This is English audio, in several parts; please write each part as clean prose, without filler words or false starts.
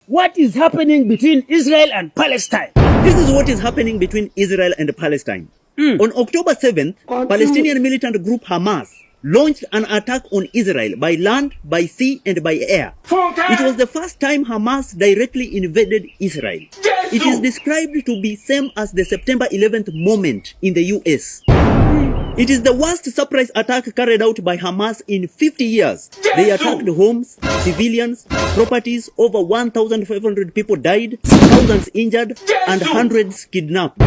What is happening between Israel and Palestine? This is what is happening between Israel and Palestine. On October 7th, Palestinian militant group Hamas launched an attack on Israel by land, by sea, and by air. It was the first time Hamas directly invaded Israel. It is described to be same as the September 11th moment in the US. It is the worst surprise attack carried out by Hamas in 50 years. They attacked homes, civilians, properties. Over 1,500 people died, thousands injured, and hundreds kidnapped.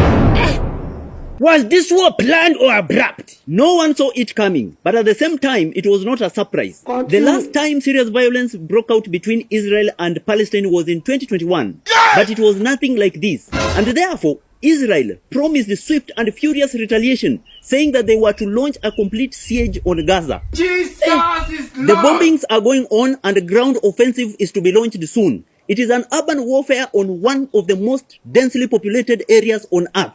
Was this war planned or abrupt? No one saw it coming, but at the same time, it was not a surprise. The last time serious violence broke out between Israel and Palestine was in 2021, but it was nothing like this. And therefore, Israel promised swift and furious retaliation, saying that they were to launch a complete siege on Gaza. Jesus is Lord. The bombings are going on and the ground offensive is to be launched soon. It is an urban warfare on one of the most densely populated areas on earth.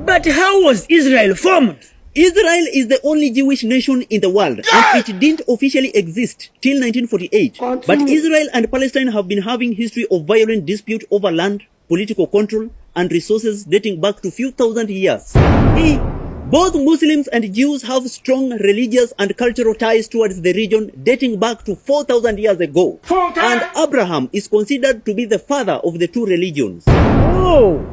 But how was Israel formed? Israel is the only Jewish nation in the world, and it didn't officially exist till 1948. But Israel and Palestine have been having history of violent dispute over land, political control, and resources dating back to few thousand years. Both Muslims and Jews have strong religious and cultural ties towards the region dating back to 4,000 years ago. And Abraham is considered to be the father of the two religions. Oh!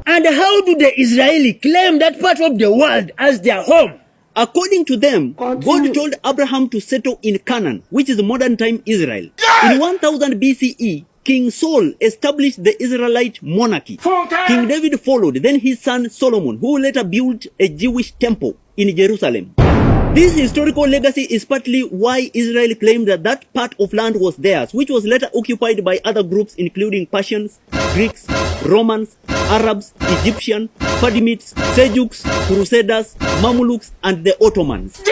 And how do the Israelis claim that part of the world as their home? According to them, God told Abraham to settle in Canaan, which is modern-time Israel. In 1000 BCE, King Saul established the Israelite monarchy. King David followed, then his son Solomon, who later built a Jewish temple in Jerusalem. This historical legacy is partly why Israel claimed that that part of land was theirs, which was later occupied by other groups including Persians, Greeks, Romans, Arabs, Egyptians, Fatimid, Seljuks, Crusaders, Mamluks, and the Ottomans.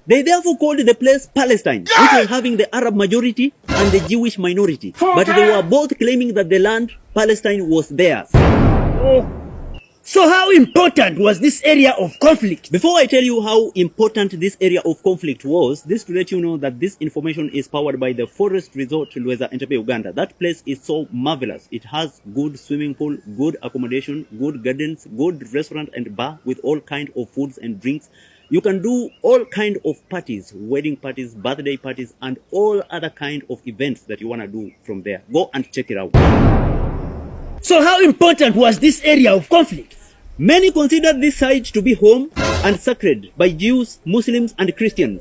They therefore called the place Palestine, which was having the Arab majority and the Jewish minority. But they were both claiming that the land, Palestine, was theirs. So how important was this area of conflict? Before I tell you how important this area of conflict was, this to let you know that this information is powered by the Forest Resort Lweza Entebbe, Uganda. That place is so marvelous. It has good swimming pool, good accommodation, good gardens, good restaurant and bar with all kind of foods and drinks. You can do all kind of parties, wedding parties, birthday parties, and all other kind of events that you want to do from there. Go and check it out. So how important was this area of conflict? Many consider this site to be home and sacred by Jews, Muslims, and Christians.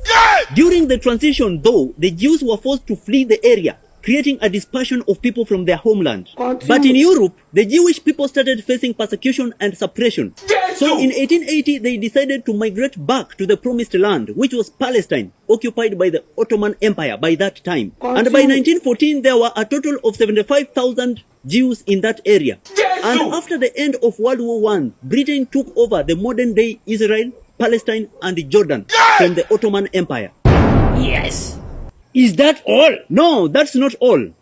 During the transition, though, the Jews were forced to flee the area, creating a dispersion of people from their homeland. But in Europe, the Jewish people started facing persecution and suppression. So in 1880, they decided to migrate back to the promised land, which was Palestine, occupied by the Ottoman Empire by that time. And by 1914, there were a total of 75,000 Jews in that area. And after the end of World War I, Britain took over the modern-day Israel, Palestine, and Jordan from the Ottoman Empire. Yes. Is that all? No, that's not all. In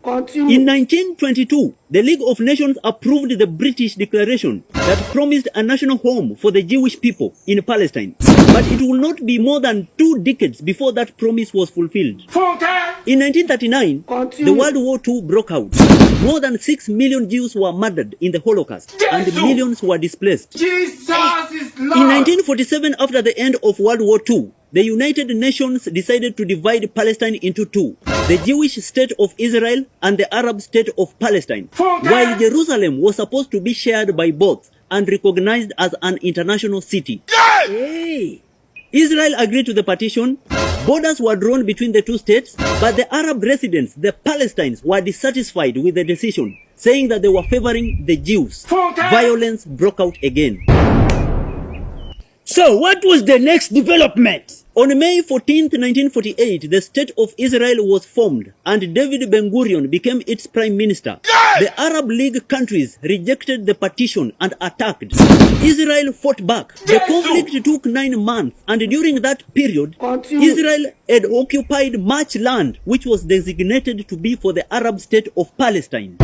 1922, the League of Nations approved the British declaration that promised a national home for the Jewish people in Palestine. But it will not be more than 2 decades before that promise was fulfilled. In 1939, the World War II broke out. More than 6 million Jews were murdered in the Holocaust, and millions were displaced. Jesus is Lord. In 1947, after the end of World War II, the United Nations decided to divide Palestine into two, the Jewish state of Israel and the Arab state of Palestine, while Jerusalem was supposed to be shared by both and recognized as an international city. Hey. Israel agreed to the partition. Borders were drawn between the two states, but the Arab residents, the Palestinians, were dissatisfied with the decision, saying that they were favoring the Jews. Violence broke out again. So what was the next development? On May 14, 1948, the State of Israel was formed and David Ben-Gurion became its prime minister. The Arab League countries rejected the partition and attacked. Israel fought back. The conflict took 9 months, and during that period, Israel had occupied much land which was designated to be for the Arab state of Palestine.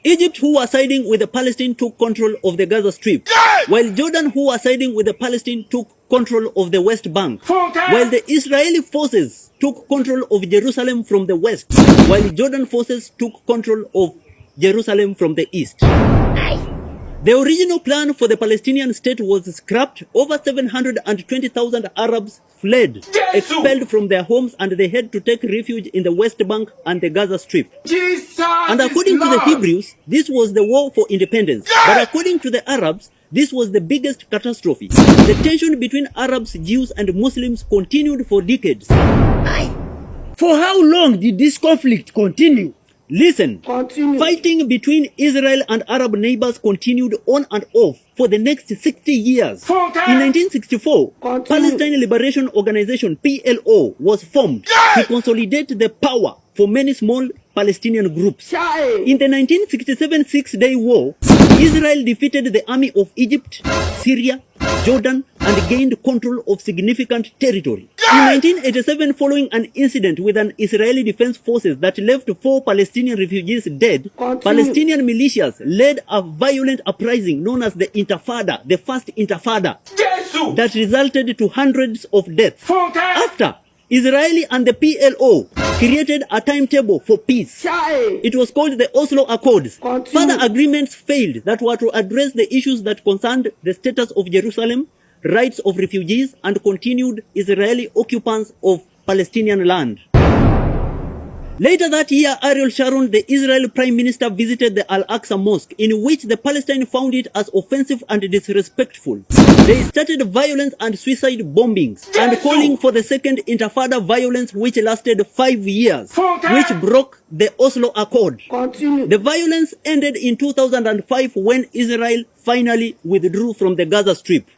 Egypt, who was siding with the Palestine, took control of the Gaza Strip, while Jordan, who was siding with the Palestine, took control of the West Bank, while the Israeli forces took control of Jerusalem from the west. while Jordan forces took control of Jerusalem from the east. The original plan for the Palestinian state was scrapped. Over 720,000 Arabs fled, expelled from their homes, and they had to take refuge in the West Bank and the Gaza Strip. Jesus And according to the Hebrews, this was the war for independence. But according to the Arabs, this was the biggest catastrophe. The tension between Arabs, Jews, and Muslims continued for decades. For how long did this conflict continue? Listen, fighting between Israel and Arab neighbors continued on and off for the next 60 years. In 1964, Palestine Liberation Organization (PLO) was formed to consolidate the power for many small Palestinian groups. In the 1967 Six-Day War, Israel defeated the army of Egypt, Syria, Jordan, and gained control of significant territory. In 1987, following an incident with an Israeli defense forces that left 4 Palestinian refugees dead, Palestinian militias led a violent uprising known as the Intifada, the first Intifada, that resulted to hundreds of deaths. After, Israeli and the PLO created a timetable for peace. It was called the Oslo Accords. Further agreements failed that were to address the issues that concerned the status of Jerusalem, rights of refugees, and continued Israeli occupants of Palestinian land. Later that year, Ariel Sharon, the Israeli Prime Minister, visited the Al-Aqsa Mosque, in which the Palestine found it as offensive and disrespectful. They started violence and suicide bombings, and calling for the second Intifada violence, which lasted 5 years, which broke the Oslo Accord. The violence ended in 2005 when Israel finally withdrew from the Gaza Strip.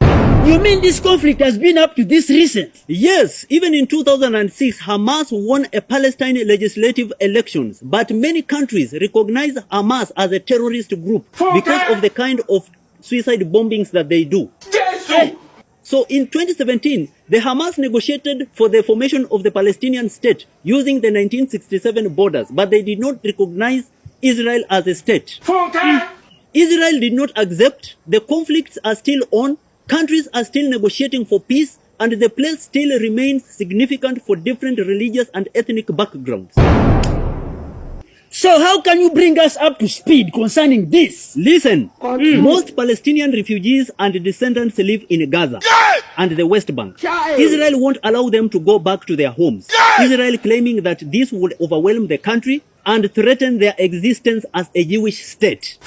You mean this conflict has been up to this recent? Yes, even in 2006, Hamas won a Palestine legislative elections, but many countries recognize Hamas as a terrorist group because of the kind of suicide bombings that they do. So in 2017, the Hamas negotiated for the formation of the Palestinian state using the 1967 borders, but they did not recognize Israel as a state. Israel did not accept. The conflicts are still on. Countries are still negotiating for peace, and the place still remains significant for different religious and ethnic backgrounds. So how can you bring us up to speed concerning this? Listen, most Palestinian refugees and descendants live in Gaza and the West Bank. Israel won't allow them to go back to their homes. Israel claiming that this would overwhelm the country and threaten their existence as a Jewish state.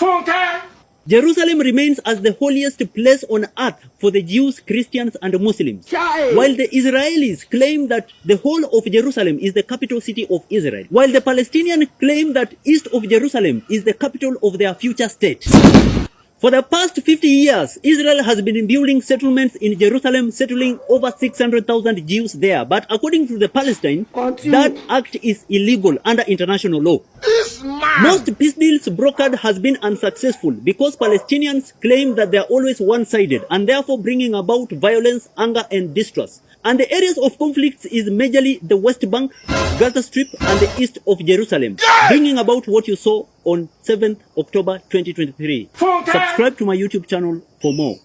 Jerusalem remains as the holiest place on earth for the Jews, Christians, and Muslims, while the Israelis claim that the whole of Jerusalem is the capital city of Israel, while the Palestinians claim that east of Jerusalem is the capital of their future state. For the past 50 years, Israel has been building settlements in Jerusalem, settling over 600,000 Jews there. But according to the Palestine, that act is illegal under international law. Most peace deals brokered has been unsuccessful because Palestinians claim that they are always one-sided and therefore bringing about violence, anger, and distrust. And the areas of conflicts is majorly the West Bank, Gaza Strip, and the east of Jerusalem, bringing about what you saw on 7th October 2023. Subscribe to my YouTube channel for more.